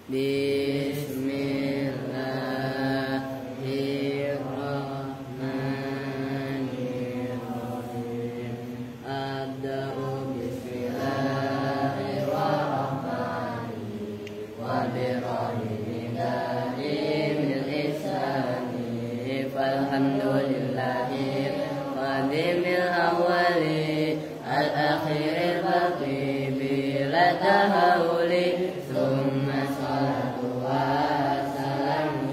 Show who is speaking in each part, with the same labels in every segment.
Speaker 1: Bismillahirrahmanirrahim. Abda'u bismillahirrahmanirrahim. Wa birahimil ihsani. Falhamdulillahi qadimil awwali al-akhiril baqi bila tahawuli. Summa salatu wassalamu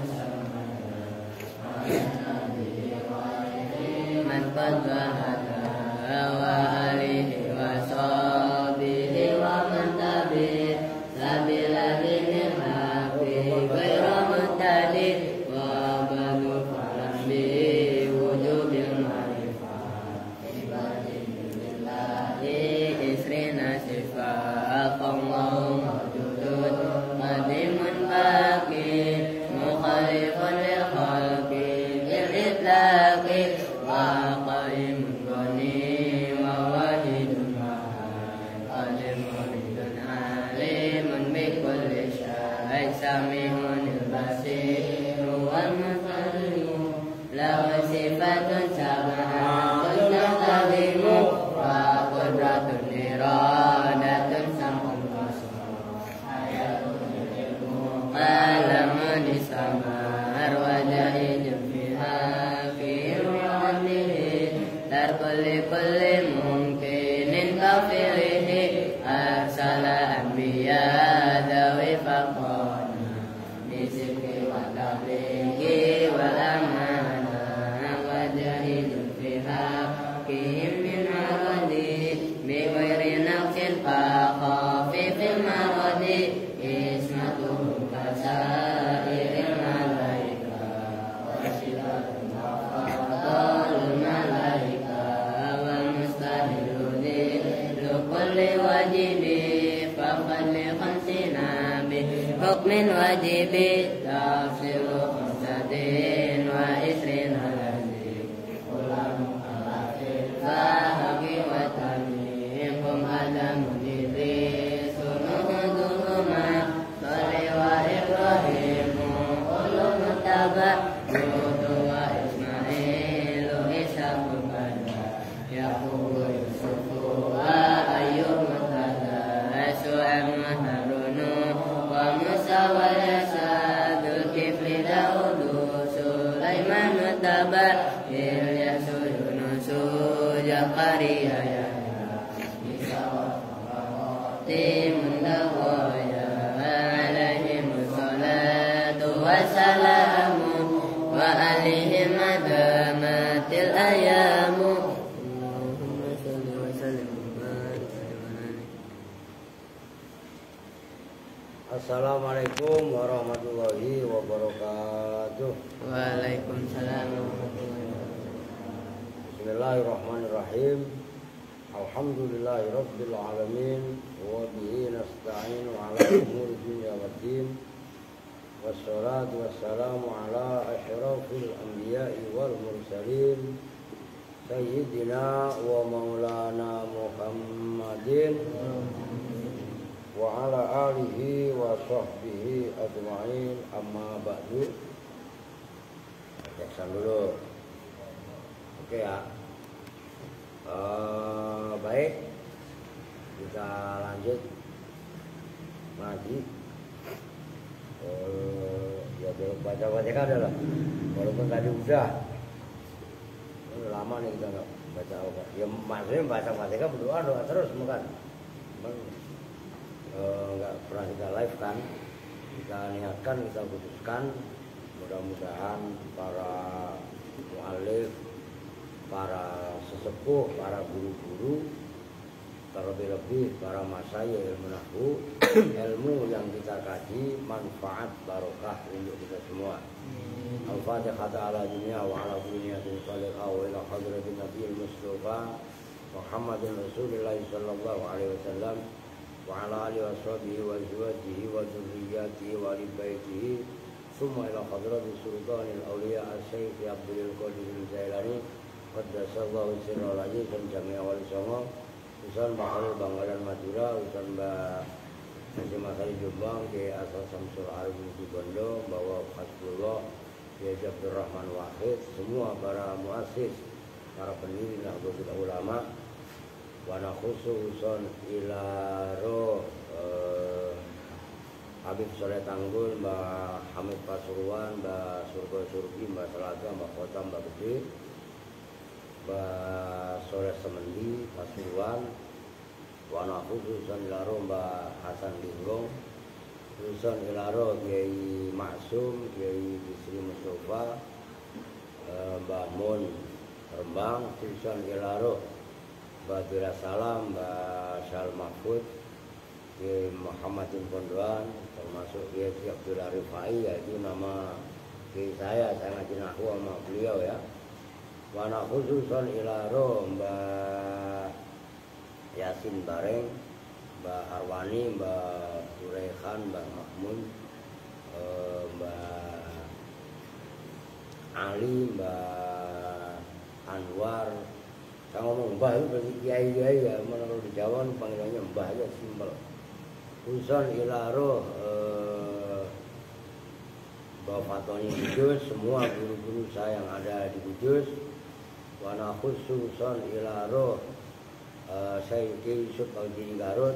Speaker 1: man qad wahada wa alihi wa sahbihi wa man tabi sabila dinil haqqi ghayra muhtadi wa badu falam bi wujubil ma'rifah ibadin billahi isrina sifat Allahu mawjudun qadimun baqi mukhalifun lil khalqi bil itlaqi wa qaimun ghani wa wahidun qadim muridun alimun bi kulli syai' samihun basir wal musallimu lahu sifatun sab'atun taqdimu wa qudratun iradatun sam'un basar ayatun ilmu qalamun isamar wa jahidun fiha fi ru'anihi tarkulli kulli mungkinin kafirihi arsala anbiya dawi faqana bisiki wa tablighi wal amana wa jahidun fiha kihim min aradi bi ghairi naqsin faqafi fil maradi ismatuhum kasairil malaika wa sifatun afdalul malaika wa mustahiluni lukulli wajibi faqalli khamsina bi hukmin wajibi tafsiru khamsatin wa isrina lazim ulam alafin fahaqi wa tamihum adamun idris sunuhuduluma sholli wa ibrahimu ulu mutaba yudu wa ismailu ishaku bada yaqubu yusufu wa ayyub mutada su'am harunu wa musa wa yasa dulkifli daudu sulaiman tabar ilyasu yunusu jakaria yahya isa wa timun dawoya alaihim salatu wassalamu wa alihim adamatil ayamu. Allahumma salli wa sallim wa barik ala
Speaker 2: Assalamualaikum warahmatullahi wabarakatuh.
Speaker 1: Waalaikumsalam warahmatullahi wabarakatuh.
Speaker 2: Bismillahirrahmanirrahim. Alhamdulillahi rabbil alamin wa bihi nasta'inu ala umuri dunya waddin. Wassalatu wassalamu ala asyrafil anbiya'i wal mursalin sayyidina wa maulana Muhammadin wa ala alihi wa sahbihi ajma'in, amma ba'du. Ceksan dulu. Oke ya. Baik, kita lanjut ngaji. Ya belum baca-baca adalah walaupun tadi udah lama nih kita nggak baca apa. Ya maksudnya baca-baca berdoa terus bukan. Nggak pernah kita live kan, kita niatkan, kita putuskan, mudah-mudahan para mu'alif, para sesepuh, para guru-guru, terlebih-lebih para masyayikh ilmu nahwu, ilmu yang kita kaji manfaat barokah untuk kita semua. Al-Fatihah ala dunia wa ala duniyatin salihah wa ila hadratin nabiyil mustafa Muhammadin Rasulullah sallallahu alaihi wasallam wa ala alihi wa sahbihi wa azwajihi wa dzurriyyatihi wa ali baitihi summa ila hadrati sultanil awliya asy-syaikh Abdul Qadir Al-Jailani qaddasallahu sirral aziz dan jami'a wali songo usan Baharul Banggalan Madura, usan Mbak Haji Masari Jombang, Kiai Asal Samsul Arifin di Bondo, bahwa Hasbullah, Kiai Abdurrahman Wahid, semua para muassis, para pendiri Nahdlatul Ulama, wa nakhususun ila roh Habib Soleh Tanggul, Mbak Hamid Pasuruan, Mbak Surga Surgi, Mbak Selaga, Mbak Kota, Mbak Gede, Mbak Soleh Semendi, Pasuruan, wana khususan ilaro Mbak Hasan Linggong, khususan ilaro Kiai Maksum, Kiai Bisri Mustafa, Mbak Mun Rembang, khususan ilaro Mbak Dira Salam, Mbak Syal Mahfud, Kiai Muhammadin Pondoan, termasuk Kiai Abdul Arifai, yaitu nama Kiai saya ngaji nahwu sama beliau ya. Wana khususan ilaro Mbak Yasin Bareng, Mbak Arwani, Mbak Surehan, Mbak Mahmud, Mbak Ali, Mbak Anwar. Saya ngomong Mbah itu berarti kiai ya, menurut di Jawa panggilannya Mbah aja simpel. Khususan ilaro Mbak Fatoni Kudus, semua guru-guru saya yang ada di Kudus. Wana khususan ilaro saya Kiai Yusuf Al-Dini Garut,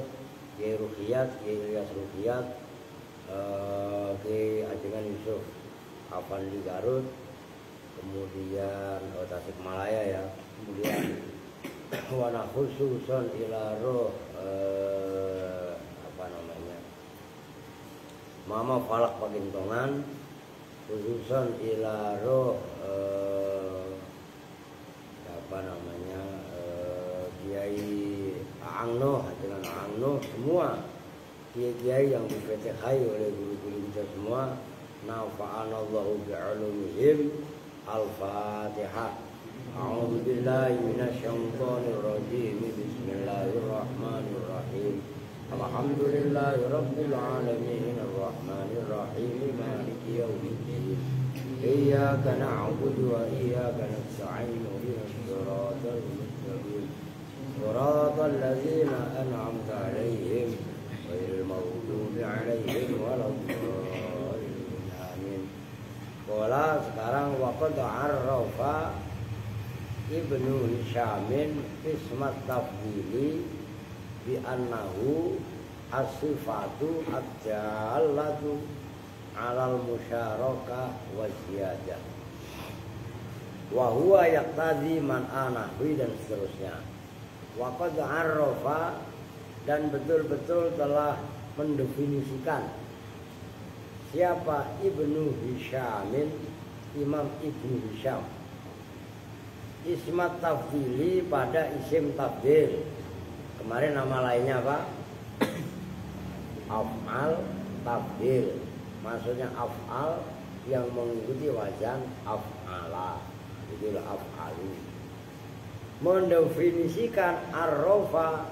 Speaker 2: Kiai Ruqiyat, Kiai Ilyas Ruqiyat, Kiai Ajengan Yusuf Afandi Garut, kemudian Tasikmalaya ya, kemudian wana khususon ilaro apa namanya Mama Falak Pagintongan, khususon ilaro apa namanya Kiai Angno dengan Angno, semua kiai-kiai yang difetihai oleh guru-guru kita semua. Nafa'anallahu bi'ulumihim. Al-Fatihah. A'udzu billahi minasyaitonir rajim. Bismillahirrahmanirrahim. Alhamdulillahi rabbil alamin arrahmanir rahim maliki yaumiddin. Iyyaka na'budu wa iyyaka nasta'in. Ihdinas siratal mustaqim. Shiratal ladzina an'amta 'alaihim ghairil maghdubi 'alaihim waladdallin. Amin. Bola sekarang waqad arrafa Ibnu Hisyamin ismat tafdili bi annahu as-sifatu ad-dallatu 'alal musyarakah wa ziyadah. Wa huwa yaqtadi man anahwi dan seterusnya. Waqad arrafa dan betul-betul telah mendefinisikan siapa Ibnu Hisyamin, Imam Ibnu Hisyam, ismat tafdili pada isim tafdil. Kemarin nama lainnya apa? Af'al tafdil, maksudnya af'al yang mengikuti wazan af'ala, itulah af'alu. Mendefinisikan arrofa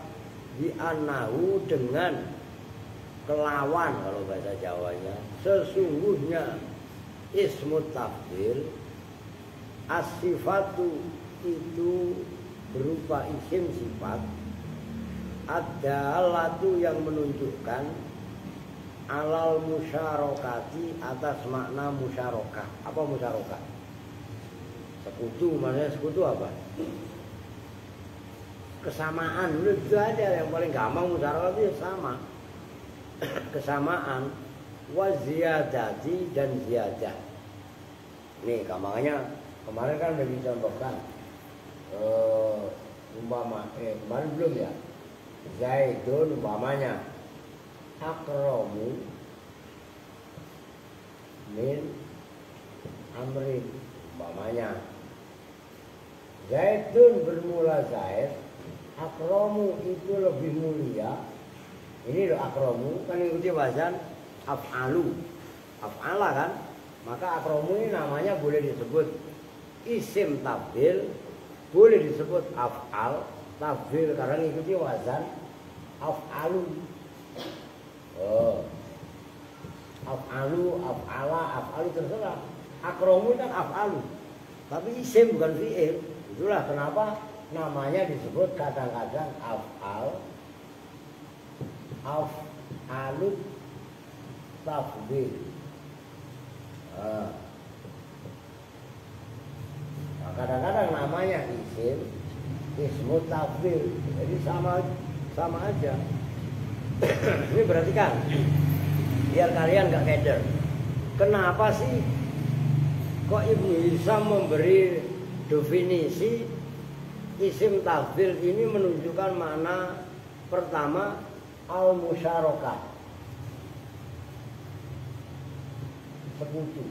Speaker 2: bi annahu dengan kelawan, kalau bahasa Jawanya sesungguhnya ismut tafdil as-sifatu itu berupa isim sifat ad-dallatu yang menunjukkan alal musyarakati atas makna musyarakah. Apa musyarakah? Sekutu, maksudnya sekutu apa? Kesamaan, itu aja yang paling gampang. Musyarakah itu sama, kesamaan, wa ziyadati dan ziyadah. Nih gampangnya kemarin kan udah dicontohkan kemarin belum ya, Zaidun umpamanya akramu min amrin, umpamanya Zaidun bermula Zaid, akramu itu lebih mulia. Ini loh akramu kan ikuti wazan af'alu, af'ala kan, maka akramu ini namanya boleh disebut isim tafdil, boleh disebut af'al tafdil karena ikuti wazan af'alu. Af'alu, af'ala, af'alu terserah. Akramu kan af'alu, tapi isim bukan fi'il. Itulah kenapa namanya disebut kadang-kadang af'al, alut tafdhil. Nah, kadang-kadang namanya isim ismu tafdhil, jadi sama aja. Ini berarti kan biar kalian gak keder, kenapa sih kok Ibnu Hisham memberi definisi isim tafdhil ini menunjukkan makna pertama al-musyarakah, sekutu.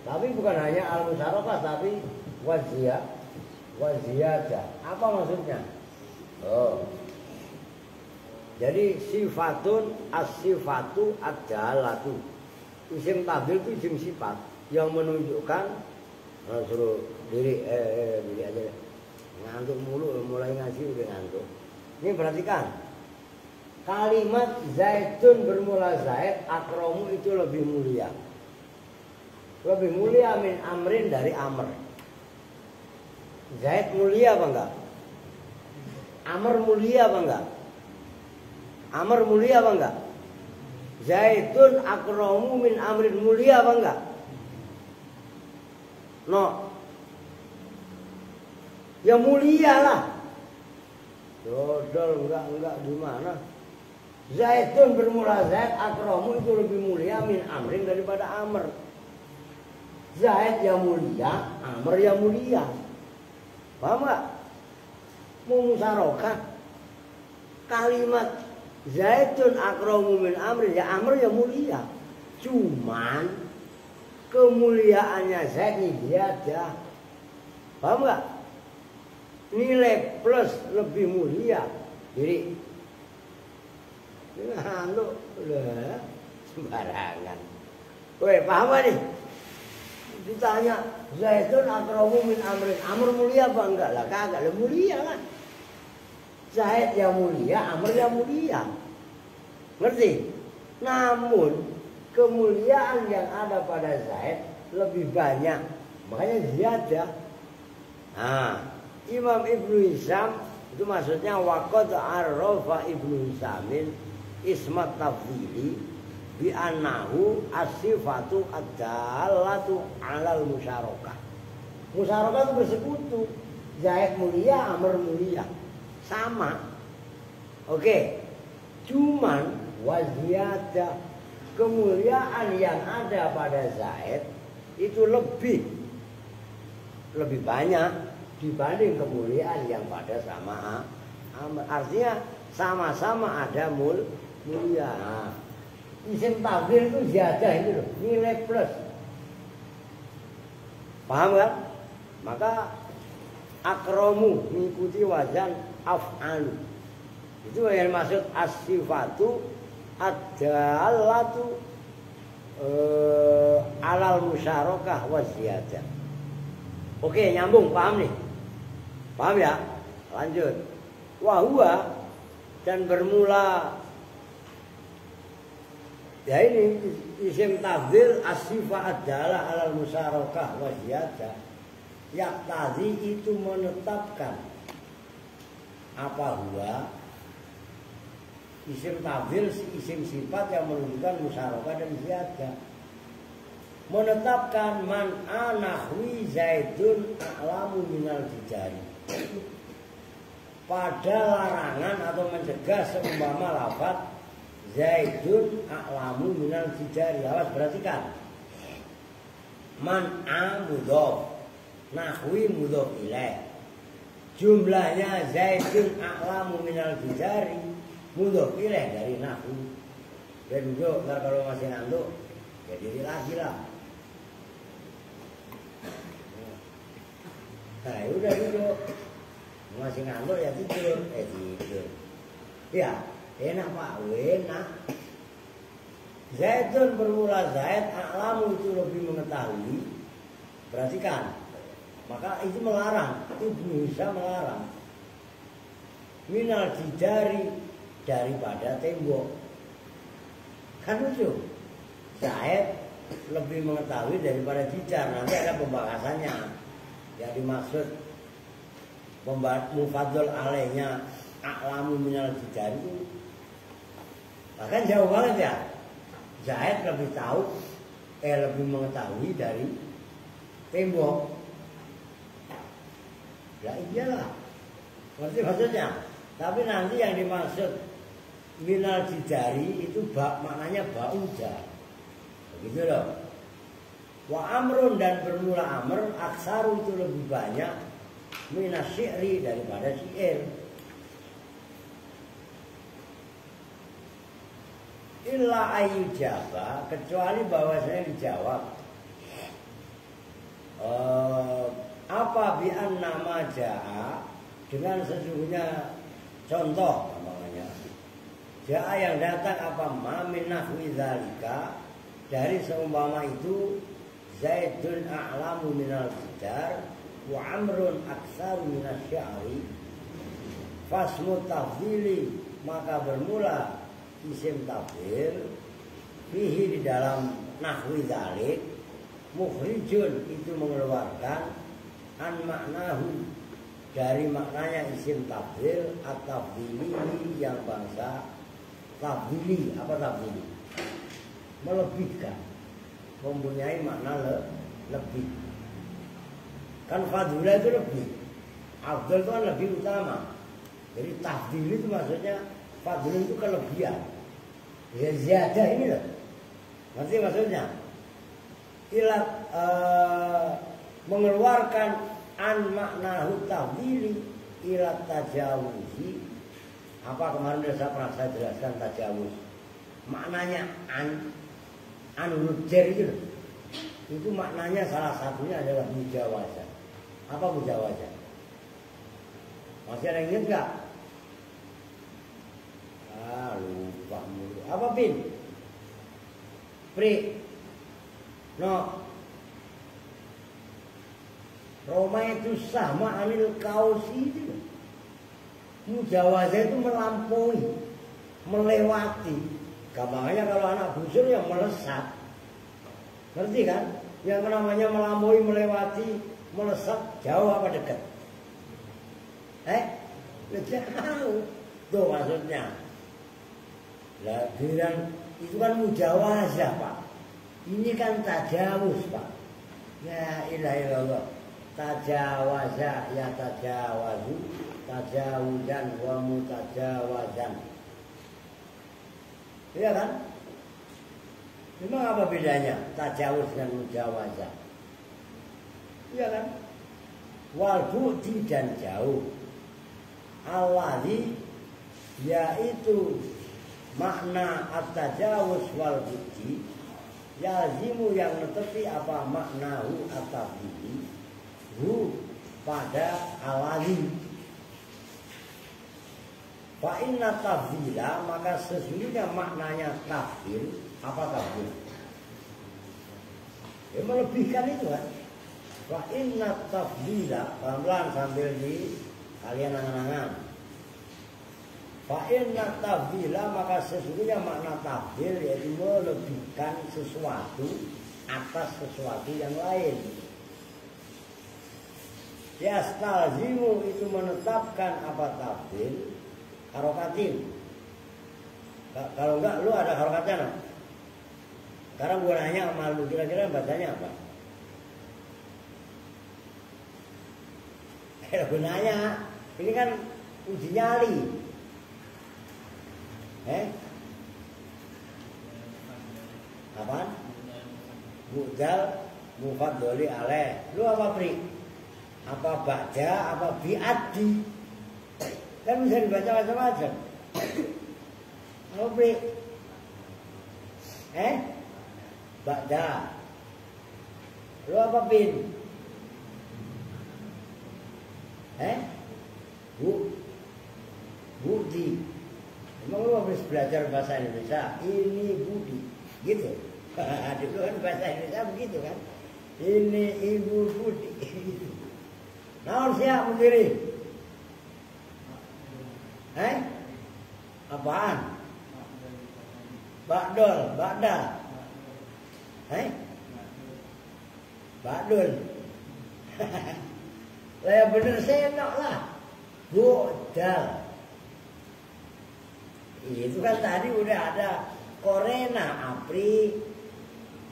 Speaker 2: Tapi bukan hanya al-musyarakah, tapi waziyadah. Apa maksudnya? Jadi sifatun as-sifatu ad-dalatu. Isim tafdhil itu isim sifat yang menunjukkan, suruh diri aja, ngantuk mulu, mulai ngaji udah ngantuk. Ini perhatikan, kalimat Zaidun bermula Zaid, akromu itu lebih mulia. Lebih mulia min amrin dari amr. Zaid mulia apa enggak? Amr mulia apa enggak? Amr mulia apa enggak? Zaidun akromu min amrin mulia apa enggak? No. Ya mulia lah. Dodol enggak gimana? Zaidun bermula Zaid, akromu itu lebih mulia min amrin daripada amr. Zaid yang mulia, amr yang mulia. Paham enggak? Mau musyarakah kalimat Zaidun akromu min amrin, ya amr yang mulia. Cuman kemuliaannya Zaid ini dia ada. Paham enggak? Nilai plus lebih mulia. Jadi ngantuk udah sembarangan. Woi, paham gak nih? Ditanya Zaidun akromu min amrin, amr mulia apa enggak? Lah kagak, lah mulia kan. Zaid yang mulia, amr yang mulia. Ngerti? Namun kemuliaan yang ada pada Zaid lebih banyak, makanya ziyadah. Nah, Imam Ibnu Hisham itu maksudnya waqad arrafa Ibnu Hishamin ismat tafdhili bi annahu as-sifatu ad-dallatu 'alal musyarakah. Musyarakah itu bersekutu. Zaid mulia, amr mulia. Sama. Oke. Cuman waziyadah, kemuliaan yang ada pada Zaid itu lebih banyak dibanding kemuliaan yang pada sama Amr. Artinya sama-sama ada mulia. Isim tafdhil itu ziyadah itu loh, nilai plus. Paham kan? Maka akromu mengikuti wazan af'alu. Itu yang maksud as-sifatu ad-dallatu alal musyarakah wa ziyadah. Oke, nyambung, paham nih? Paham ya? Lanjut. Wahua dan bermula. Ya ini isim tafdhil as-sifat adalah alal musyarakah wa ziyadah. Yaqtadi itu menetapkan apa huwa? Isim tafdhil isim sifat yang menunjukkan musyarakah dan ziyadah. Menetapkan man anahwi Zaidun a'lamu minal tijari. Pada larangan atau mencegah seumpama lafaz Zaidun a'lamu minal tijari. Awas perhatikan. Man a mudhof, nahwi mudhof ilaih. Jumlahnya Zaidun a'lamu minal tijari, mudhof ilaih dari nahwi. Dan duduk, ntar kalau masih ngantuk ya diri lagi lah. Nah udah duduk, masih ngantuk ya tidur, tidur. Ya enak pak, enak. Zaidun bermula Zaid, a'lamu itu lebih mengetahui. Perhatikan, maka itu melarang, itu bisa melarang. Minal jidari, daripada tembok. Kan lucu. Zaid lebih mengetahui daripada jijar. Nanti ada pembahasannya. Yang dimaksud mufadhol alaihnya a'lamu minal jidari itu Bahkan jauh banget ya. Zaid lebih tahu, lebih mengetahui dari tembok. Ya iyalah, ngerti maksudnya. Tapi nanti yang dimaksud minal jidari itu maknanya ba'uda. Begitu loh. Wa amrun dan bermula amr, aksaru itu lebih banyak minas syi'ri daripada syair. Illa ayyujaba, kecuali bahwasanya dijawab apa bi anna ma jaa, dengan sesungguhnya contoh namanya jaa yang datang apa ma min nahwi dzalika, dari seumpama itu Zaidun a'lamu minal jidar wa amrun aksaru minas sya'ri, fasmu tafdili, maka bermula isim tafdil fihi di dalam nahwi dzalik, mukhrijun itu mengeluarkan, an maknahu dari maknanya isim tafdil, at-tafdili yang bangsa tafdili. Apa tafdili? Melebihkan, mempunyai makna lebih. Kan fadula itu lebih, afdal itu kan lebih utama. Jadi tafdil itu maksudnya fadul itu kelebihan. Ya ziyadah ini loh. Ngerti maksudnya? Ilat mengeluarkan an maknahu tafdili ilat tajawuzi. Apa kemarin sudah saya jelaskan tajawuz. Maknanya an huruf jar itu loh. Itu maknanya salah satunya adalah mujawazah. Apa mujawazah? Masih ada yang ingat enggak? Lupa mulu. Apa Bin? Pri. No. Roma itu sama anil kausi itu. Mujawazah itu melampaui, melewati. Gampangnya kalau anak busur yang melesat. Ngerti kan? Yang namanya melampaui, melewati, melesat, jauh apa dekat? Jauh. Tuh maksudnya. Lah bilang itu kan mujawazah Pak. Ini kan tajawuz Pak. Ya ilaha illallah. Tajawazah ya tajawazu, tajawuzan wa mutajawazan. Iya kan? Memang apa bedanya tajawuz dan mujawazah? Iya kan? Wal bu'di dan jauh. Alladzi yaitu makna at-tajawuz wal bu'di, yazimu yang netepi apa maknahu at-tafdili hu pada alladzi. Fa inna tafdila, maka sesungguhnya maknanya tafdil. Apa tafdil? Ya melebihkan itu kan. Fa inna tafdila, pelan-pelan sambil di kalian angan-angan. Fa inna tafdila, maka sesungguhnya makna tafdil yaitu melebihkan sesuatu atas sesuatu yang lain. Yastalzimu itu menetapkan apa tafdil? Harokatin. Kalau enggak lu ada harokatnya no? Sekarang gue nanya sama lu, kira-kira bacanya apa? Gue nanya, ini kan uji nyali. Apaan? Mudal mufaddoli alaih. Lu apa Pri? Apa ba'da, apa bi'addi? Kan bisa dibaca macam-macam. Apa Pri? Ba'da. Lu apa Bin? Budi. Emang lu habis belajar bahasa Indonesia? Ini Budi, gitu. Dulu kan bahasa Indonesia begitu kan? Ini Ibu Budi. Nah, siap berdiri. Apaan? Bakdol, bakda. Bakdul. Lah ya bener senok lah. Budal. Itu kan tadi udah ada korena apri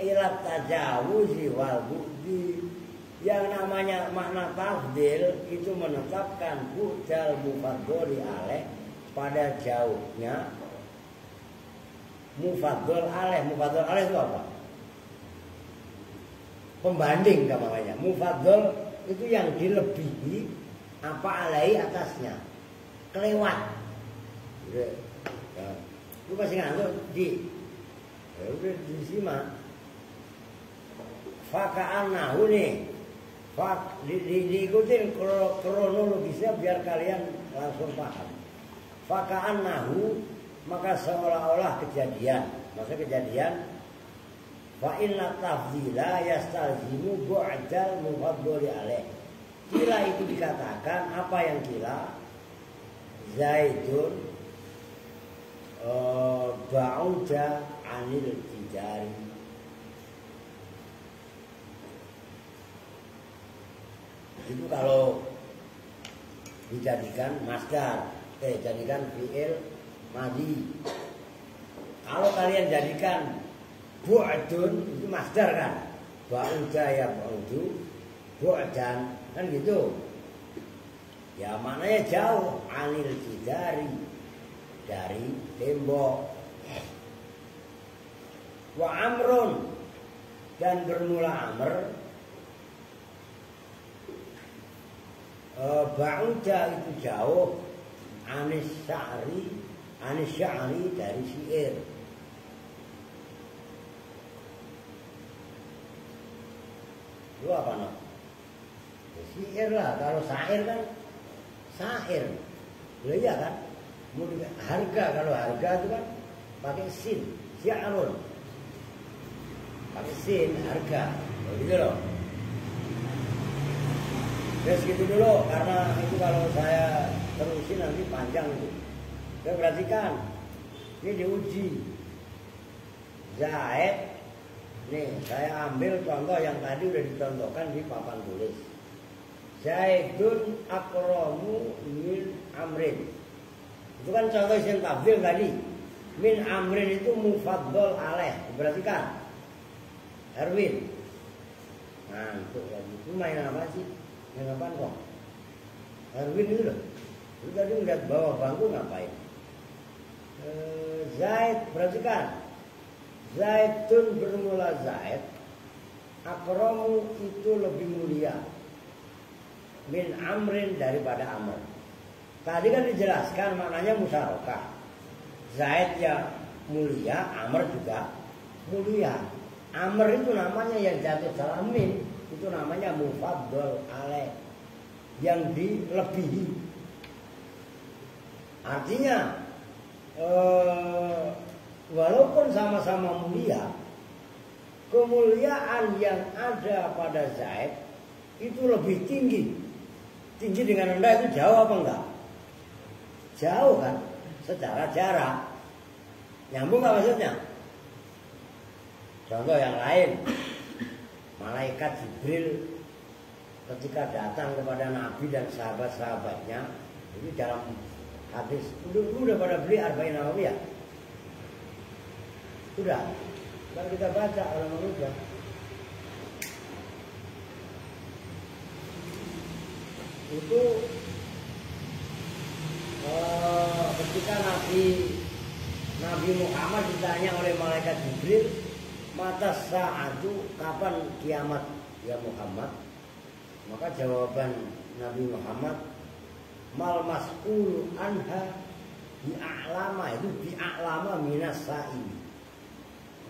Speaker 2: ilat tajawuzi wal budi. Yang namanya makna tafdil itu menetapkan budal mufaddoli alaih pada jauhnya mufaddol alaih. Mufaddol alaih itu apa? Pembanding namanya. Mufaddol itu yang dilebihi apa alaih atasnya. Kelewat. Lu masih ngantuk di. Ya udah disimak. Faka'an nahu nih. Diikutin kronologisnya biar kalian langsung paham. Faka'an nahu, maka seolah-olah kejadian. Maksudnya kejadian fa inna tafdila yastalzimu bu'dal mufaddoli alaih. Kila itu dikatakan apa yang kila? Zaidun ba'uda anil tijari. Itu kalau dijadikan masdar, jadikan fi'il madhi. Kalau kalian jadikan bu'dun itu masdar kan? Ba'uda ya ba'udu, bu'dan kan gitu. Ya maknanya jauh anil jidari dari tembok. Wa amrun dan bermula amr. Ba'uda itu jauh anis sya'ri dari syair. Itu apa nak? Syair lah, kalau syair kan syair. Loh iya kan? Harga, kalau harga itu kan pakai sin, sya'run. Pakai sin, harga. Begitu loh. Ya segitu dulu, karena itu kalau saya terusin nanti panjang itu. Saya perhatikan, ini diuji. Zaid, nih saya ambil contoh yang tadi udah dicontohkan di papan tulis. Zaidun akramu min amrin. Itu kan contoh isim tafdil tadi. Min amrin itu mufaddol alaih. Perhatikan. Erwin. Nah, itu main apa sih? Yang apaan kok? Erwin itu loh. Lu tadi ngeliat bawah bangku ngapain? Zaid, perhatikan. Zaidun bermula Zaid. Akramu itu lebih mulia. Min amrin daripada amr. Tadi kan dijelaskan maknanya musyarakah. Zaid ya mulia, amr juga mulia. Amr itu namanya yang jatuh dalam min. Itu namanya mufaddol alaih, yang dilebihi. Artinya walaupun sama-sama mulia, kemuliaan yang ada pada Zaid itu lebih tinggi. Tinggi dengan rendah itu jauh apa enggak? Jauh kan? Secara jarak. Nyambung nggak maksudnya? Contoh yang lain. Malaikat Jibril ketika datang kepada Nabi dan sahabat-sahabatnya, ini dalam hadis. Lu udah pada beli Arba'in Nawawiyah? Sudah. Kan kita baca kalau manusia. Itu ketika Nabi Muhammad ditanya oleh malaikat Jibril, mata sa'atu, kapan kiamat ya Muhammad? Maka jawaban Nabi Muhammad, mal mas'ulu anha bi'a'lama, itu bi'a'lama minas sa'i.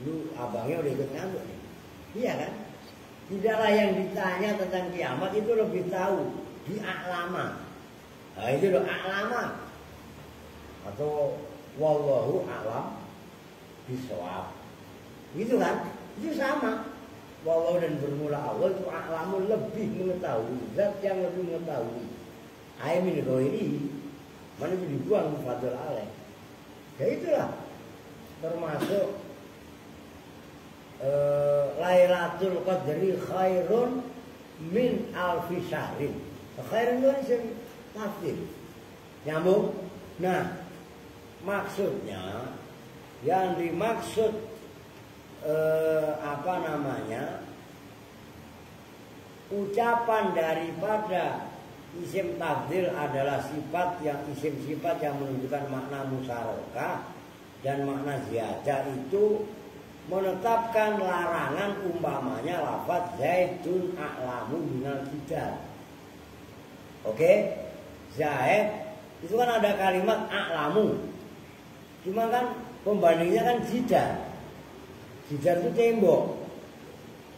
Speaker 2: Lu abangnya udah ikut ngantuk nih. Iya kan? Tidaklah yang ditanya tentang kiamat itu lebih tahu bi'a'lama. Nah itu loh a'lama. Atau wallahu a'lam bisawab. Gitu kan? Itu sama. Walau dan bermula awal itu a'lamu lebih mengetahui. Zat yang lebih mengetahui. Aimin ghairi. Mana itu dibuang mufaddal alaih. Ya itulah. Termasuk Lailatul Qadri khairun min alfi syahrin. Khairun itu tafsir. Nyambung. Nah, maksudnya yang dimaksud ucapan daripada isim tafdil adalah isim sifat yang menunjukkan makna musyarakah dan makna ziyadah itu menetapkan larangan umpamanya lafaz Zaidun a'lamu minal jidar. Oke? Zaid itu kan ada kalimat a'lamu. Cuma kan pembandingnya kan jidar. Jidar itu tembok.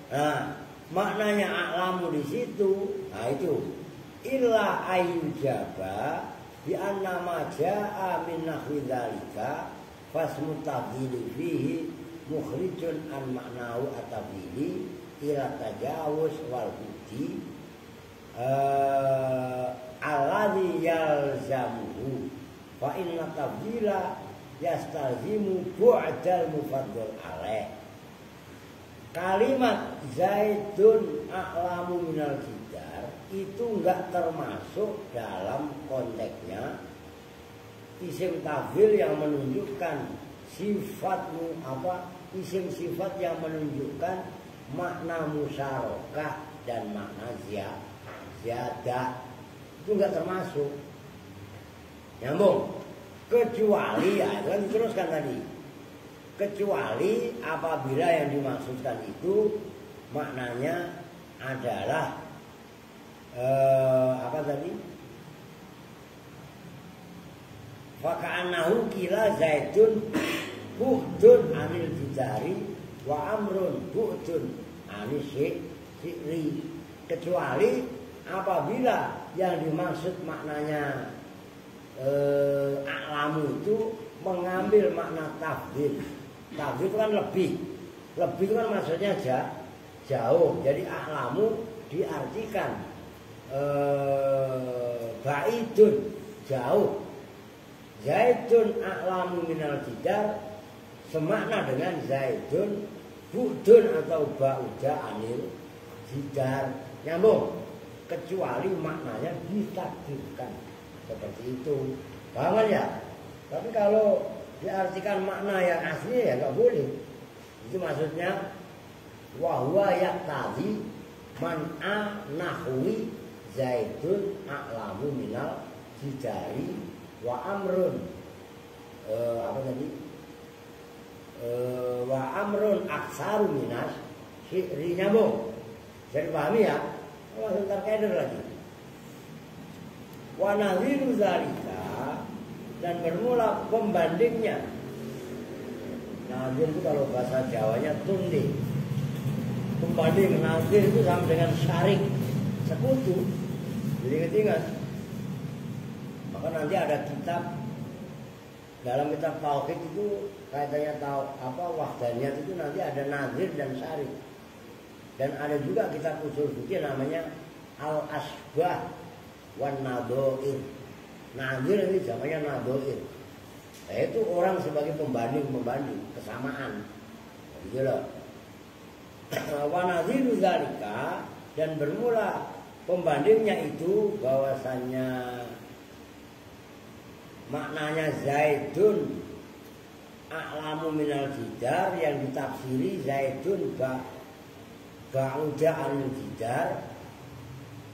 Speaker 2: Nah, maknanya a'lamu di situ, nah itu illa ayyujaba bi anna ma jaa min nahwi dzalika fasmu tafdili fihi mukhrijun an maknahu atafili ila tajawuz wal budi alladhi yalzamuhu fa inna tafdila yastalzimu bu'dal mufaddal alaih. Kalimat Zaidun a'lamu minal jidar itu enggak termasuk dalam konteksnya isim tafdil yang menunjukkan isim sifat yang menunjukkan makna musyarakah dan makna ziyadah itu enggak termasuk. Nyambung. Kecuali ya itu kan diteruskan tadi. Kecuali apabila yang dimaksudkan itu maknanya adalah apa tadi? Faka'annahu kila Zaidun bu'dun anil jidari wa amrun bu'dun anil syikri. Kecuali apabila yang dimaksud maknanya a'lamu itu mengambil makna tafdil. Tafdil itu kan lebih. Lebih itu kan maksudnya jauh. Jadi a'lamu diartikan ba'idun, jauh. Zaidun a'lamu minal jidar semakna dengan Zaidun bu'dun atau ba'uda anil jidar. Nyambung. Kecuali maknanya ditakdirkan seperti itu. Paham ya? Tapi kalau diartikan makna yang asli ya nggak boleh. Itu maksudnya wahwa yaqtadi man'a nahwi Zaidun a'lamu minal jidari wa amrun apa tadi? Wa amrun aksaru minas syikri. Nyambung. Jadi pahami ya? Langsung terkeder lagi. Wa nadhiru zalika, dan bermula pembandingnya. Nadhir itu kalau bahasa Jawanya tunde. Pembanding nadhir itu sama dengan syarik, sekutu. Jadi ingat. Maka nanti ada kitab, dalam kitab tauhid itu kaitannya wahdaniyat itu nanti ada nadhir dan syarik. Dan ada juga kitab usul fikih namanya Al-Asbah wan Nadhair. Nadhir ini namanya Nadhair. Nah, itu orang sebagai pembanding kesamaan. Gitu loh. Wa nadhiru zalika, dan bermula pembandingnya itu bahwasannya maknanya Zaidun a'lamu minal jidar yang ditafsiri Zaidun ba'uda anil jidar.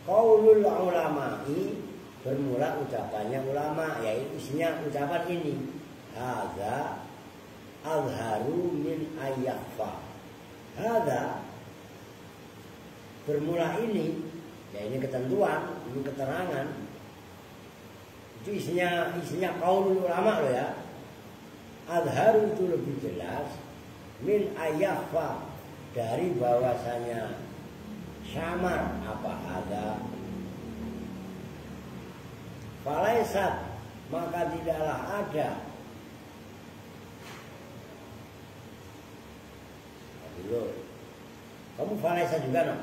Speaker 2: Qaulul ulama'i, bermula ucapannya ulama, yaitu isinya ucapan ini. Hadza azharu min ayyafa. Hadza, bermula ini, ya ini ketentuan, ini keterangan. Itu isinya qaulul ulama loh ya. Azharu itu lebih jelas min ayyafa, dari bahwasanya samar apa ada falaisat, maka tidaklah ada dulu. Kamu falaisat juga no?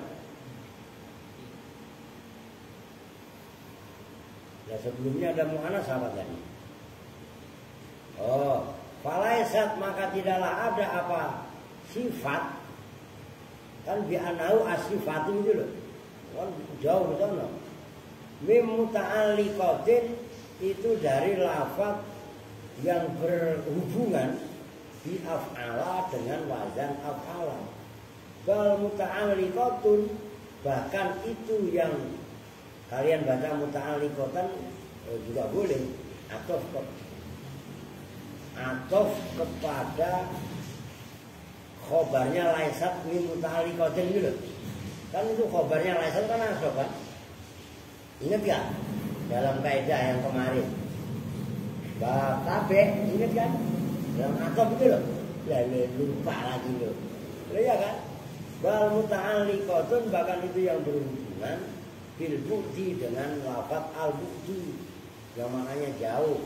Speaker 2: Ya sebelumnya ada mu'anas apa tadi? Oh, falaisat, maka tidaklah ada apa sifat. Kan bi'anahu asifatu itu loh. Kan jauh ke sana. Mim muta'alliqatin, itu dari lafaz yang berhubungan bi af'ala dengan wazan af'ala. Bal muta'alliqatun, bahkan itu yang kalian baca muta'alliqatan juga boleh atof kepada khobarnya laisat min muta'alliqatin gitu. Kan itu khobarnya laisat kan atof kan? Ingat ya dalam kaidah yang kemarin? Bab tabe, ingat kan? Dalam atof itu loh. Lupa lagi loh. Ya kan? Bal muta'alliqatun, bahkan itu yang berhubungan bil bukti dengan lafaz al bukti yang maknanya jauh.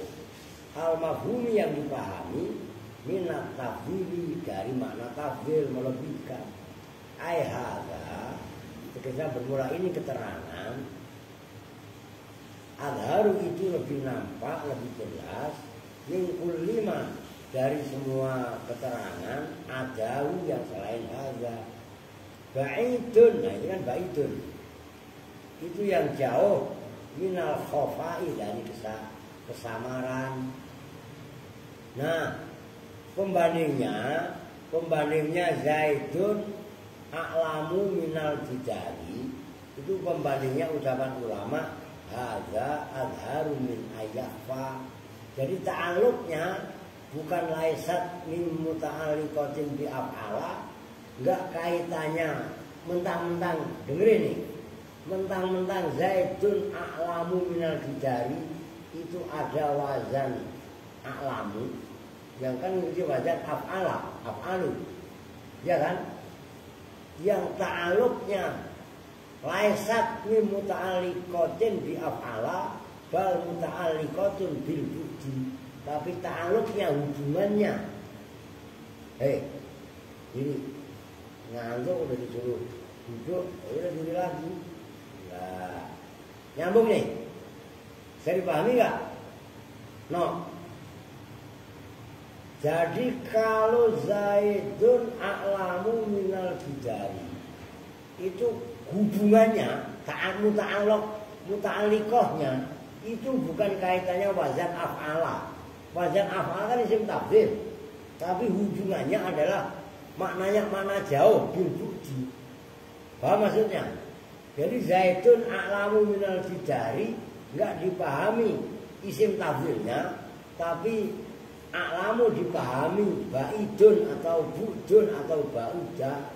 Speaker 2: Al mafhumi yang dipahami minat tafdili dari makna tafdil melebihkan. Ai hadza, ketika bermula ini keterangan adharu itu lebih nampak, lebih jelas min kullima dari semua keterangan adawu yang selain hadza. Ba'idun, nah ini kan ba'idun, itu yang jauh minal khofai dari kesamaran. Nah pembandingnya Zaidun a'lamu minal jidari, itu pembandingnya ucapan ulama hadza adharu min ayyafa. Jadi ta'alluqnya bukan laisat min muta'alliqatin bi af'ala, enggak kaitannya mentang-mentang, dengerin nih, mentang-mentang Zaidun a'lamu minal jidari itu ada wazan a'lamu yang kan itu wazan af'ala, af'alu, ya kan? Yang ta'alluqnya laisat min muta'alliqatin bi af'ala bal muta'alliqatun bil budi, tapi ta'alluqnya hubungannya ini ngantuk udah disuruh duduk udah duduk lagi. Nah, nyambung nih, saya dipahami nggak? No. Jadi kalau Zaidun a'lamu minal bidari itu hubungannya muta'alliqahnya itu bukan kaitannya wazan af'ala. Wazan af'ala kan isim tafdhil, tapi hubungannya adalah maknanya mana jauh bil budi. Paham maksudnya? Jadi Zaidun a'lamu minal bidari enggak dipahami isim tafdhilnya, tapi a'lamu dipahami ba'idun atau bu'dun atau ba'uda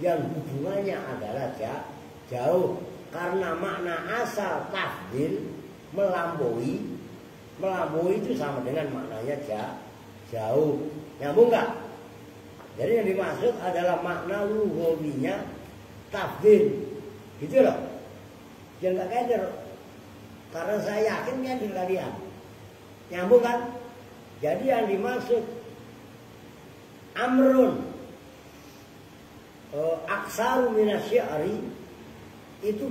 Speaker 2: yang hubungannya adalah jauh, karena makna asal tafdhil melampaui itu sama dengan maknanya jauh. Nyambung enggak? Jadi yang dimaksud adalah makna lughawinya tafdhil, gitu loh. Jangan nggak keder, karena saya yakin keder kalian. Nyambung kan? Jadi yang dimaksud amrun aksaru minasyi'ri itu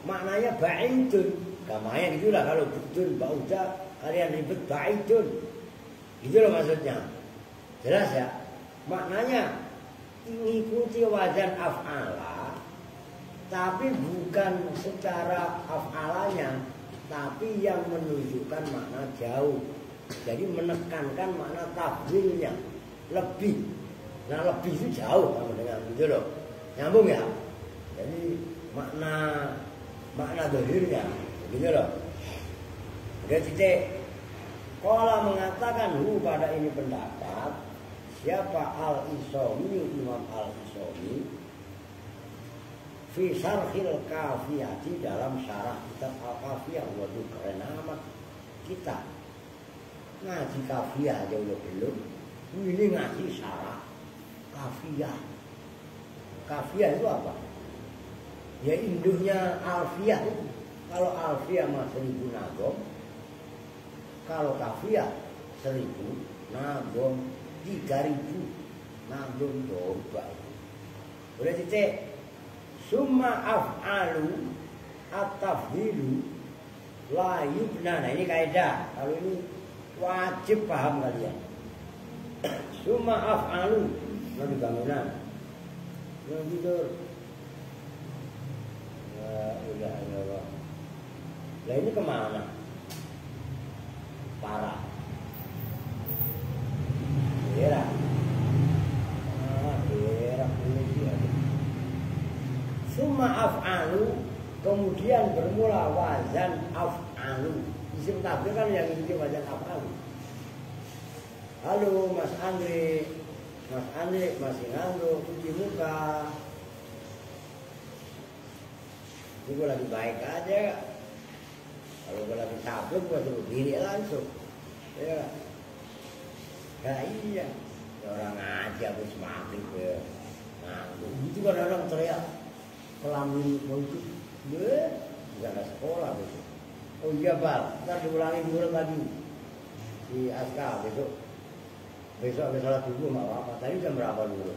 Speaker 2: maknanya ba'idun. Gamanya gitulah, kalau budun ba'uda kalian ribet ba'idun. Gitu loh maksudnya. Jelas ya? Maknanya mengikuti wazan af'ala, tapi bukan secara af'alanya, tapi yang menunjukkan makna jauh. Jadi menekankan makna tafdhilnya lebih. Nah lebih itu jauh sama dengan gitu loh. Nyambung ya? Jadi makna dohirnya gitu loh. Udah titik. Qala mengatakan pada ini pendapat siapa Al-Isomi, Imam Al-Isomi fi syarhil kafiyati, dalam syarah kitab Al-Kafiyah. Waduh keren amat kita ngaji kafiyah aja udah belum, ini ngaji syarah kafiyah. Kafiyah itu apa? Ya induknya alfiyah itu. Kalau alfiyah mah 1000 nagom, kalau kafiyah 1000 nagom, 3000 nagom coba. Udah titik. Summa af'alu at-tafdhilu la yubna. Nah ini kaidah. Kalau ini wajib paham kalian. Summa af'alu, nanti bangunan, nanti tidur. Udah. Lah ini kemana? Parah. Summa af'alu, kemudian bermula wazan af'alu. Isim tafdil kan yang ini wazan af'alu. Halo Mas Andre masih nganggur, cuci muka. Ini gue lagi baik aja. Kalau gue lagi tabung, gue suruh diri langsung. Ya, nah iya. Orang aja habis maghrib ya. Nganggur. Itu kan orang teriak kelamin mau itu. Nggak ada sekolah besok. Oh iya Bal, ntar diulangi dulu lagi. Di Aska besok ada salat subuh nggak apa-apa. Tadi jam berapa dulu?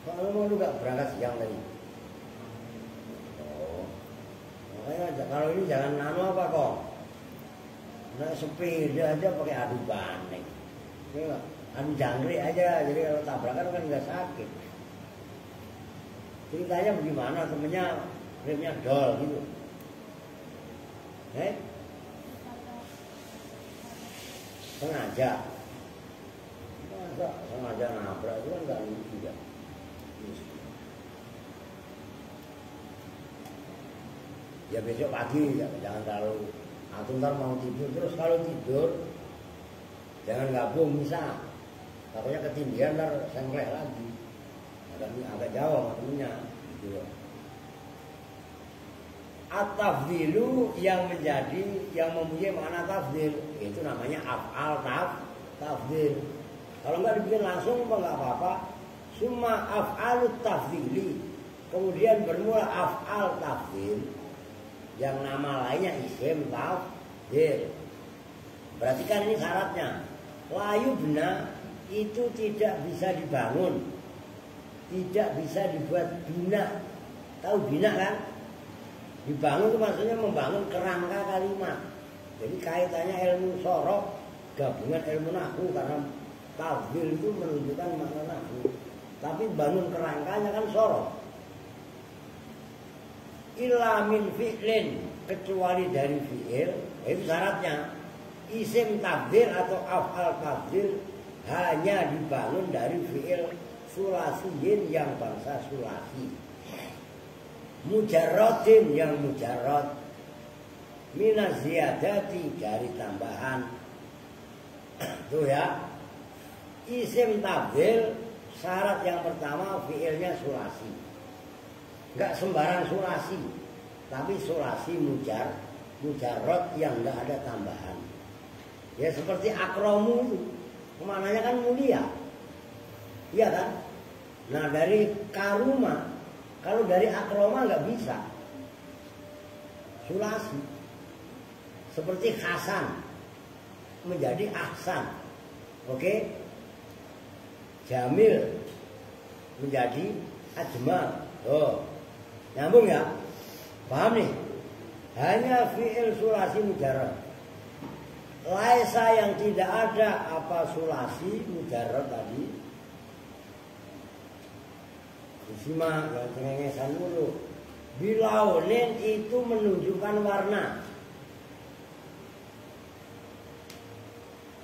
Speaker 2: Kalau mau lu nggak berangkat siang tadi? Oh, makanya kalau ini jangan nano apa kok? Nah sepeda aja pakai adu bandeng, ya, adu jangkrik aja. Jadi kalau tabrakan kan nggak sakit. Ceritanya bagaimana temennya remnya dol gitu? Sengaja nabrak itu kan nggak lucu ya. Ya besok pagi ya, jangan terlalu atau ntar mau tidur terus. Kalau tidur jangan gabung bisa, takutnya ketindihan ntar sengklek lagi, agak jauh sama temennya gitu. At-tafdilu yang mempunyai makna tafdil itu namanya af'al tafdil. Kalau nggak dibikin langsung nggak apa-apa. Summa af'alut tafdili, kemudian bermula af'al tafdil yang nama lainnya isim tafdil. Berarti kan ini syaratnya layu benar itu tidak bisa dibangun, tidak bisa dibuat bina. Tahu bina kan? Dibangun itu maksudnya membangun kerangka kalimat. Jadi kaitannya ilmu sorok gabungan ilmu nahwu, karena tafdil itu menunjukkan makna nahwu. Tapi bangun kerangkanya kan sorok. Illa min fi'lin, kecuali dari fi'il. Itu syaratnya isim tafdil atau af'al tafdil hanya dibangun dari fi'il sulasiyin yang bangsa sulasi. Mujarrodin yang mujarrod, minaz ziyadati dari tambahan. Tuh ya, isim tafdil syarat yang pertama fiilnya sulasi. Enggak sembarang sulasi, tapi sulasi mujarrod yang enggak ada tambahan. Ya seperti akromu itu, kemananya kan mulia, iya kan? Nah dari karuma, kalau dari akroma nggak bisa sulasi. Seperti Hasan menjadi Ahsan, oke? Jamil menjadi Ajmal. Oh, nyambung ya? Paham nih? Hanya fi'il sulasi mujarrad. Laisa yang tidak ada apa sulasi mujarrad tadi. Simak yang cengengesan dulu. Bilaunin itu menunjukkan warna.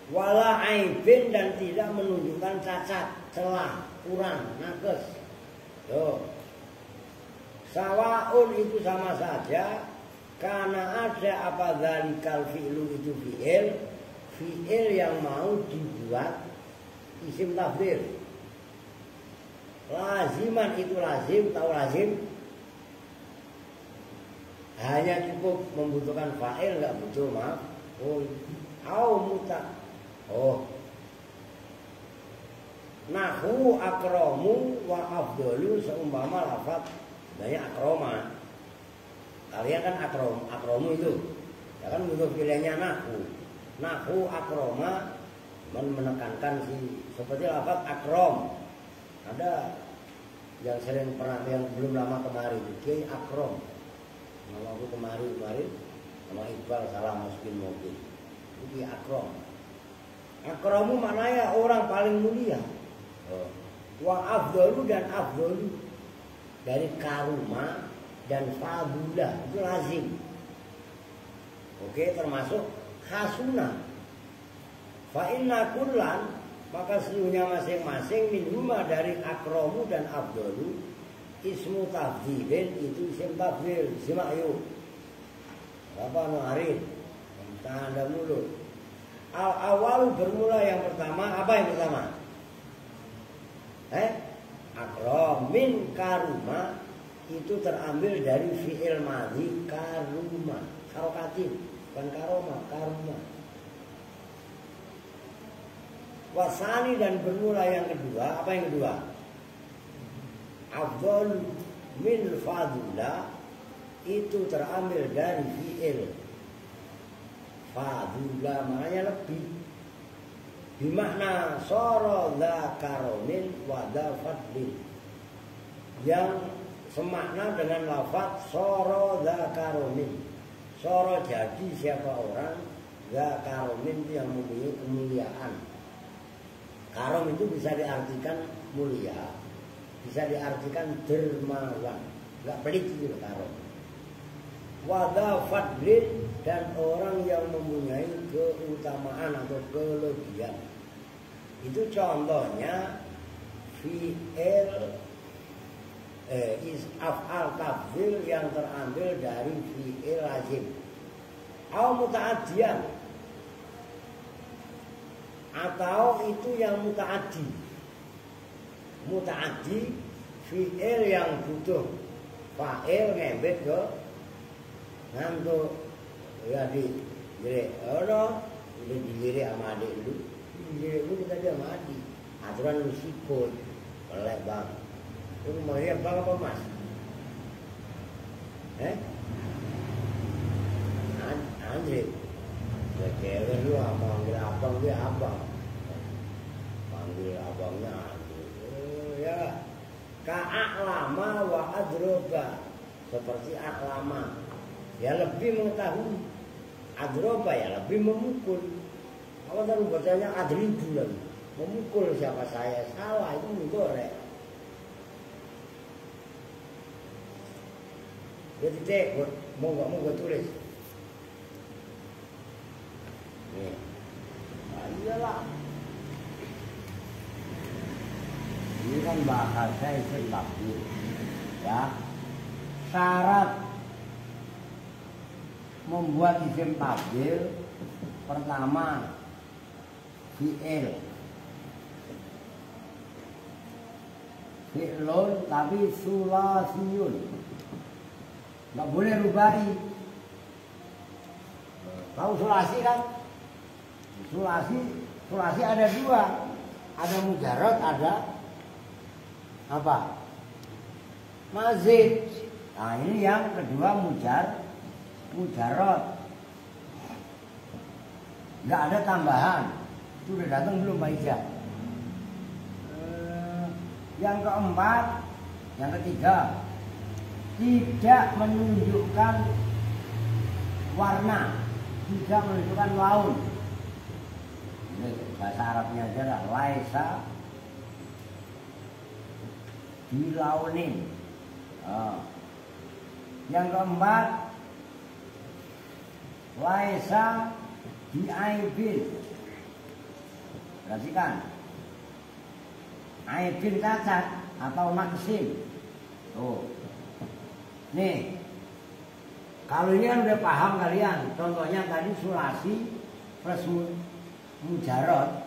Speaker 2: Wala aibin dan tidak menunjukkan cacat, celah, kurang, nakes. Tuh. Sawaun itu sama saja, karena ada apa dzalikal fi'lu itu fi'il yang mau dibuat isim tafdil. Laziman itu lazim, tahu lazim? Hanya cukup membutuhkan fa'il, nggak butuh maf'ul. Nahu akromu wa afdolu seumpama lafaz banyak akroma. Kalian kan akromu itu, ya kan butuh pilihannya nahu akroma, menekankan seperti lafaz akrom. Ada yang sering pernah, yang belum lama kemarin, Kiai Akrom. Nama aku kemarin sama Iqbal salah masukin mobil. Kiai Akrom. Akromu maknanya orang paling mulia. Wa afdolu dan afdolu dari karuma dan fadula itu lazim. Oke, termasuk hasuna. Fa inna kullan, maka sesungguhnya masing-masing minhuma dari akromu dan afdolu ismu tafdilin itu isim tafdil. Simak yuk Bapak Nuharin tanda mulut. Al-awal bermula yang pertama. Apa yang pertama? Akrom min karuma itu terambil dari fi'il madhi karuma, karokatin, bukan karoma, karuma. Wasani dan bermula yang kedua. Apa yang kedua? Afdol min fadula itu terambil dari fi'il fadula, maknanya lebih. Bimakna soro dha karomin wa dha fadlin, yang semakna dengan lafaz soro dha karomin. Soro jadi siapa orang, dha karomin itu yang mempunyai kemuliaan. Karom itu bisa diartikan mulia, bisa diartikan dermawan, nggak pelit itu karom. Wada fadlin dan orang yang mempunyai keutamaan atau kelebihan. Itu contohnya fi'il af'al tafdhil yang terambil dari fi'il lazim. Au muta'addiyan, atau itu yang muta'addi. Muta'addi fi'il yang butuh fa'il ngembet ke ngantuk ya di jadi ono udah dilirik sama adik lu, dilirik lu tadi sama adik, aturan lu sikut melek bang. Lu mau lihat bang apa mas? Andre ya cewek lu manggil abang, dia abang, panggil abangnya Andre. Ya ka'aklama wa adroba, seperti aklama ya lebih mengetahui, adroba ya lebih memukul. Kalau tadi bacanya adribu lagi, memukul siapa saya, salah itu mengorek. Jadi mau gue tulis. Nih, nah, iyalah. Ini kan bahasa isim tafdhil, ya. Syarat membuat isim tafdhil pertama fi'il, fi'lun tapi sulasiyun, nggak boleh rubai. Tahu sulasi kan? Sulasi ada dua, ada mujarad, ada apa? Mazid. Nah ini yang kedua mujarad, nggak ada tambahan. Itu udah datang belum Pak Ija? Yang keempat, yang ketiga, tidak menunjukkan warna, tidak menunjukkan laun. Ini bahasa Arabnya aja lah, laisa bilaunin. Yang keempat, laisa biaibin. Perhatikan, aibin cacat atau naksin. Tuh, nih, kalau ini kan udah paham kalian. Contohnya tadi sulasi plus mujarad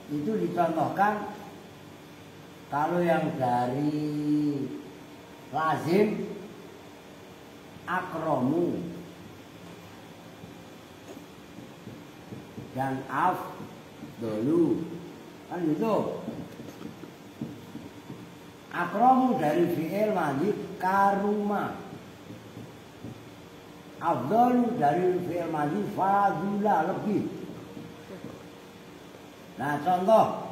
Speaker 2: itu dicontohkan. Kalau yang dari lazim akromu dan afdolu, kan gitu. Akromu dari fi'il madhi karuma, afdolu dari fi'il madhi fadula, lebih. Nah contoh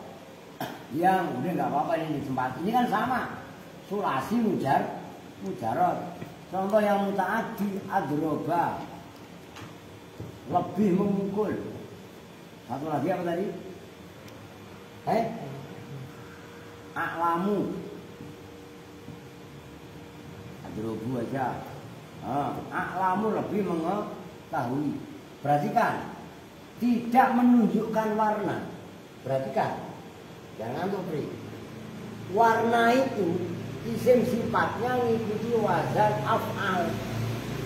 Speaker 2: yang udah nggak apa-apa ini di tempat ini kan sama, sulasi mujarad. Contoh yang mutaaddi adroba, lebih memukul. Satu lagi apa tadi? Aklamu, adrobu aja. Aklamu lebih mengetahui. Perhatikan, tidak menunjukkan warna. Perhatikan, Jangan tuh Pri. Warna itu isim sifatnya ngikuti wazan af'al.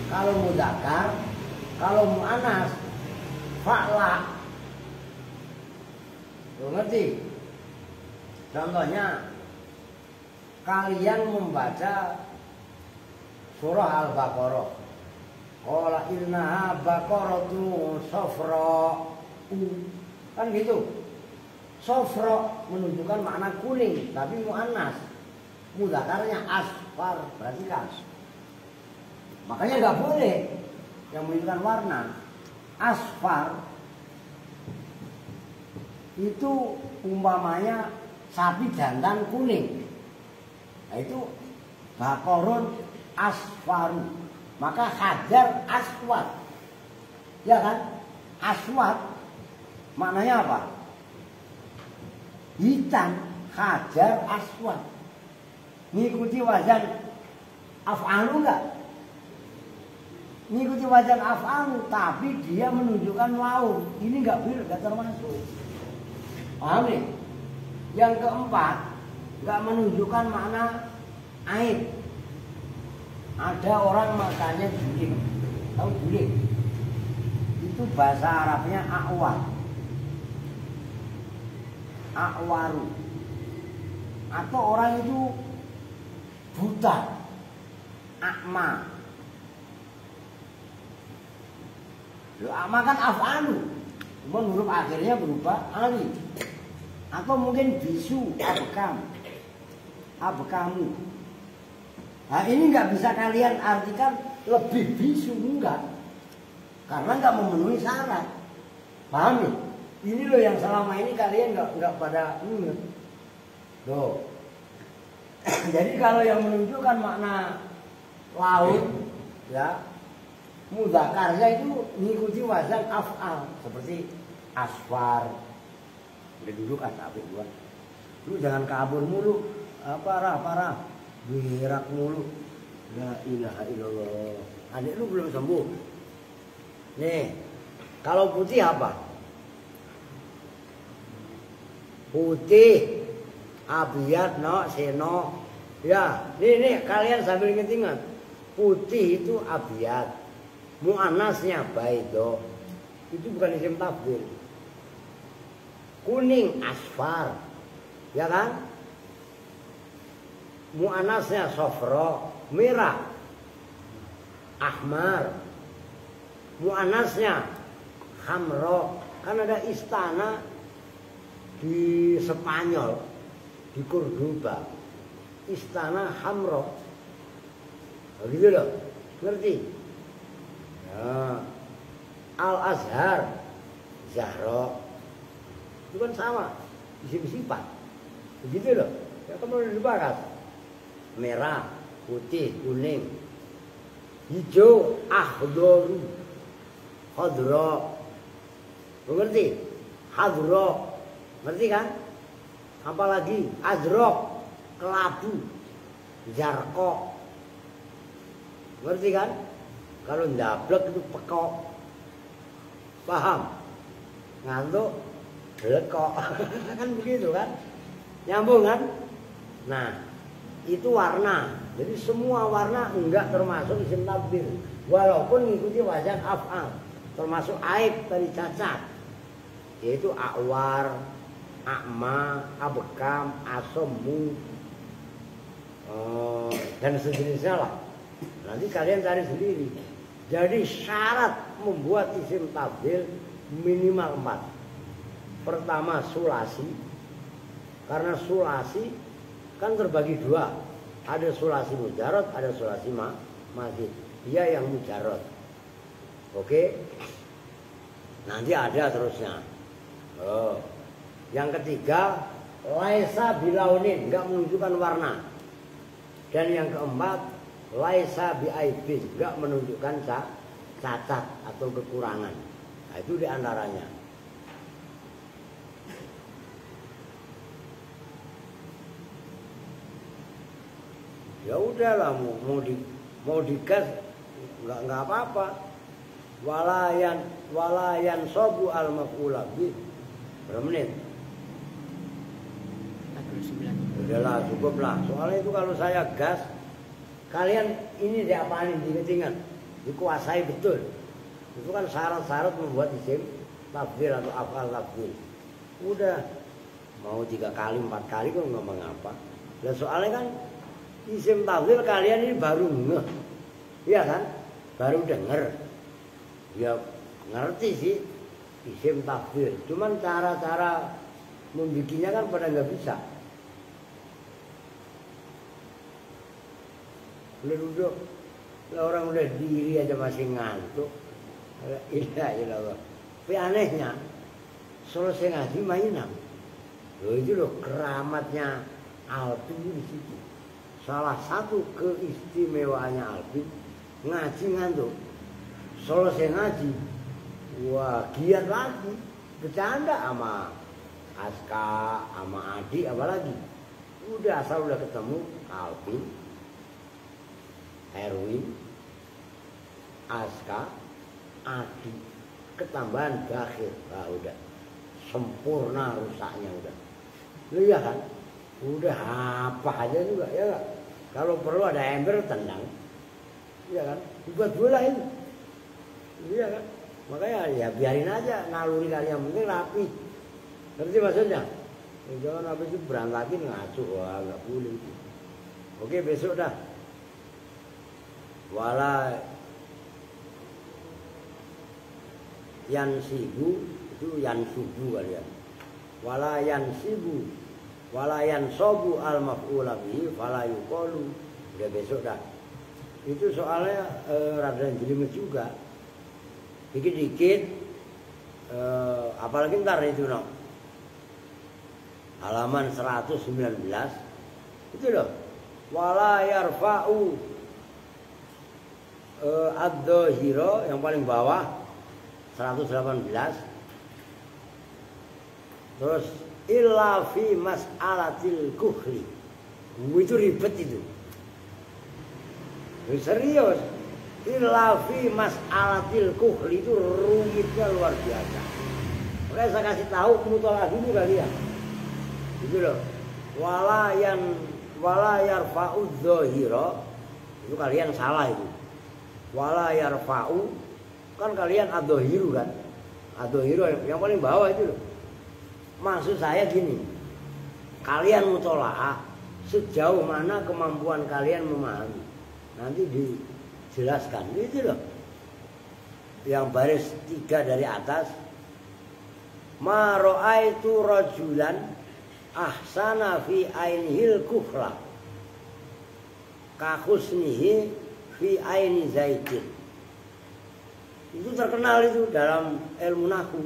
Speaker 2: Kalau mudzakkar, kalau muannas fa'la. Lo ngerti? Contohnya kalian membaca surah Al-Baqarah. Qala innaha baqaratun safra. Kan gitu. Safra menunjukkan makna kuning, tapi muannas. Mudzakarnya asfar, berarti kan. Makanya nggak boleh yang menunjukkan warna. Asfar itu umpamanya sapi jantan kuning. Nah itu bakorun asfaru. Maka hajar aswad. Ya kan? Aswad maknanya apa? Hitam. Hajar aswad. Ngikuti wazan af'alu enggak? Ngikuti wazan af'alu, tapi dia menunjukkan wawu. Ini enggak boleh, enggak termasuk. Paham nih? Yang keempat, enggak menunjukkan makna aib. Ada orang makannya juling. Tahu juling? Itu bahasa Arabnya akwar. Akwaru. Atau orang itu buta, akma. Lo akma kan af'alu, cuma huruf akhirnya berubah ali. Atau mungkin bisu, abekam, abekamu. Nah ini nggak bisa kalian artikan lebih bisu, enggak. Karena nggak memenuhi syarat. Paham nih? Ini loh yang selama ini kalian nggak pada Loh. Jadi kalau yang menunjukkan makna laut, ya mudzakarnya itu mengikuti wazan af'al seperti asfar. Udah dulu kan tapi gua. Lu jangan kabur mulu. Parah. Berak mulu. La ilaha illallah. Adik lu belum sembuh. Nih, kalau putih apa? Putih. Abiyat no seno. Ya, nih kalian sambil ingat-ingat. Putih itu abiyat. Muannasnya baido. Itu bukan isim tafdhil. Kuning asfar. Ya kan? Muannasnya sofro, merah. Ahmar. Muannasnya hamro. Kan ada istana di Spanyol, di Cordoba, istana hamro. Begitu loh, ngerti? Ya. Al-Azhar, Zahro. Itu kan sama, isim sifat. Begitu loh. Ya kan udah dibahas. Merah, putih, kuning, hijau, akhdoru, khodro. Ngerti? Hadro. Ngerti kan? Apalagi azrok, kelabu, jarko. Ngerti kan? Kalau ndablek itu pekok. Paham? Ngantuk, lekok. Kan begitu kan? Nyambung kan? Nah, itu warna. Jadi semua warna enggak termasuk isim tafdhil. Walaupun mengikuti wazan af'al. Termasuk aib tadi cacat. Yaitu akwar, akma, abekam, asommu, dan sejenisnya lah. Nanti kalian cari sendiri. Jadi syarat membuat isim tafdhil minimal 4. Pertama sulasi. Karena sulasi kan terbagi 2. Ada sulasi mujarad, ada sulasi mazid. Dia yang mujarad. Oke? Nanti ada terusnya. Yang ketiga, laisa bilaunin, enggak menunjukkan warna. Dan yang keempat, laisa biaibin, enggak menunjukkan cacat atau kekurangan. Nah, itu diantaranya. Ya udahlah, mau digas enggak apa-apa. Walayan sobu al maf'ula bih. Berapa menit? Udahlah cukup lah. Soalnya itu kalau saya gas, kalian ini diapain diingat, dikuasai betul. Itu kan syarat-syarat membuat isim tafdhil atau af'al tafdhil. Udah mau 3 kali 4 kali kok ngomong apa. Lah soalnya kan isim tafdhil kalian ini baru ngeh. Iya kan? Baru denger. Ya ngerti sih isim tafdhil. Cuman cara-cara membikinnya kan pada nggak bisa. Udah duduk, lah orang udah diri aja masih ngantuk. Ilah. Tapi anehnya, selesai ngaji mainan. Loh itu loh keramatnya Alpin di situ. Salah satu keistimewaannya Alpin ngaji ngantuk. Selesai ngaji, wah giat lagi, bercanda sama Aska, sama Adi, apalagi. Udah asal udah ketemu Alpin, Erwin, Aska, Adi, ketambahan Bakhir, nah udah sempurna rusaknya udah. Lu ya kan, udah apa aja juga ya gak? Kalau perlu ada ember tendang, ya kan, buat bola ini, iya kan. Makanya ya biarin aja naluri kalian, yang penting rapi, ngerti maksudnya? Ya, jangan habis itu berantakin ngaco, wah nggak boleh. Oke besok dah. Wala yansibu itu yansubu kalian. Wala yansibu wala yansobu al maf'ula bihi fala yuqalu. Udah besok dah. Itu soalnya rada jelimet juga. Dikit-dikit apalagi ntar itu no. Halaman 119 itu loh. Wala yarfa'u ad-dhahira yang paling bawah 118. Terus illa fi mas'alatil kuhli. Itu ribet itu. Serius. Illa fi mas'alatil kuhli itu rumitnya luar biasa. Makanya saya kasih tahu mutolaah dulu kalian. Gitu loh. Wala yarfa'u dhahira. Itu kalian salah itu. Wala yarfa'u kan kalian ad-dhahiru kan. Ad-dhahiru yang paling bawah itu loh. Maksud saya gini. Kalian mutolaah sejauh mana kemampuan kalian memahami. Nanti dijelaskan itu loh. Yang baris 3 dari atas. Ma ra'aitu rajulan ahsana fi ainihil kufra ka husnihi fi aini zaidin. Itu terkenal itu dalam ilmu nahwu.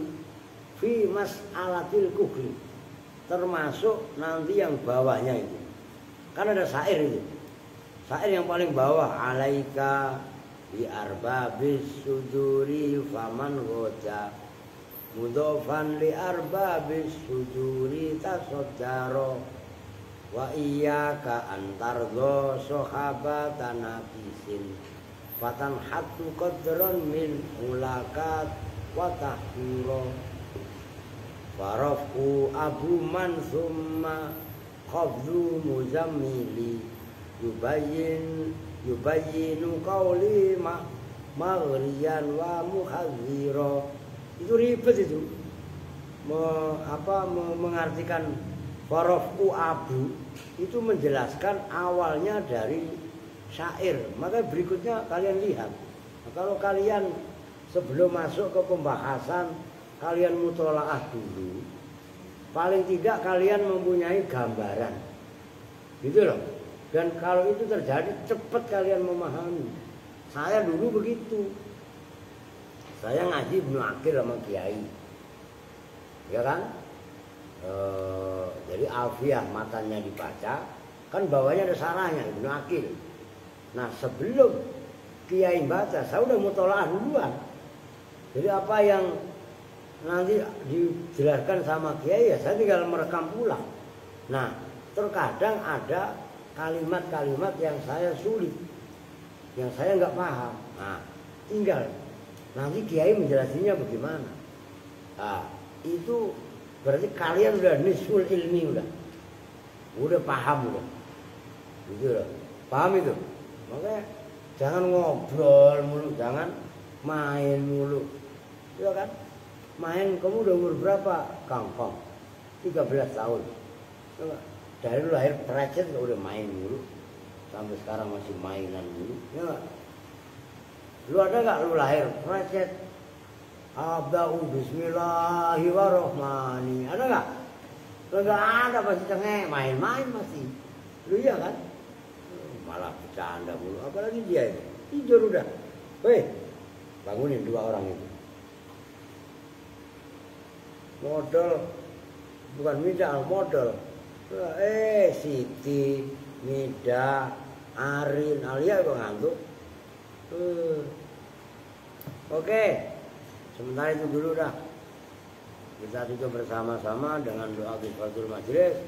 Speaker 2: Fi mas'alatil kufri. Termasuk nanti yang bawahnya itu. Kan ada syair itu. Syair yang paling bawah alaika bi arbabis suduri faman goja mudofan li arbabis suduri tasoddaro wa iyyaka antardo sahabatan nabisin fatan hatu qadron min ulakat wa tahuro farafu abu man summa qabdu muzammili yubayinu qawli maghriyan wa muhadziro. Itu ribet itu mengartikan farafu abu itu menjelaskan awalnya dari syair. Maka berikutnya kalian lihat. Nah, kalau kalian sebelum masuk ke pembahasan kalian mutolaah dulu, paling tidak kalian mempunyai gambaran, gitu loh. Dan kalau itu terjadi cepat kalian memahami. Saya dulu begitu. Saya ngaji Ibnu Aqil sama Kiai, ya kan? Jadi Alfiyah matanya dibaca, kan bawahnya ada sarahnya Ibnu Aqil. Nah sebelum Kiai baca, saya udah mutolaah duluan. Jadi apa yang nanti dijelaskan sama Kiai ya saya tinggal merekam pulang. Nah terkadang ada kalimat-kalimat yang saya sulit, yang saya nggak paham. Nah tinggal nanti Kiai menjelasinya bagaimana. Nah itu berarti kalian udah nisful ilmi udah. Udah paham udah. Gitu loh. Paham itu? Makanya jangan ngobrol mulu, jangan main mulu. Iya kan? Main, kamu udah umur berapa? Kangkong 13 tahun. Coba. Dari lu lahir precet udah main mulu. Sampai sekarang masih mainan mulu. Ya gak? Lu ada gak lu lahir precet? Abda'u bismillahirrahmanirrahim. Ada gak? Enggak ada, pasti cengeng, main-main masih. Lu iya kan? Malah bercanda mulu. Apalagi dia itu. Tidur udah. Weh, bangunin dua orang itu. Modal, bukan Mida, modal. Siti, Mida, Arin, Alia kok ngantuk. Oke, sementara itu dulu dah. Kita tutup bersama-sama dengan doa Kifaratul Majlis.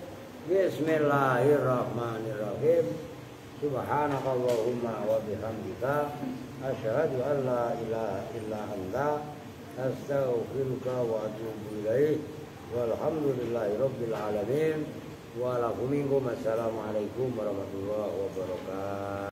Speaker 2: Bismillahirrahmanirrahim. Subhanakallahumma wa bihamdika asyhadu an la ilaha illa anta astaghfiruka wa atubu ilaik. Walhamdulillahirabbil alamin. Wa lakum minkum assalamualaikum warahmatullahi wabarakatuh.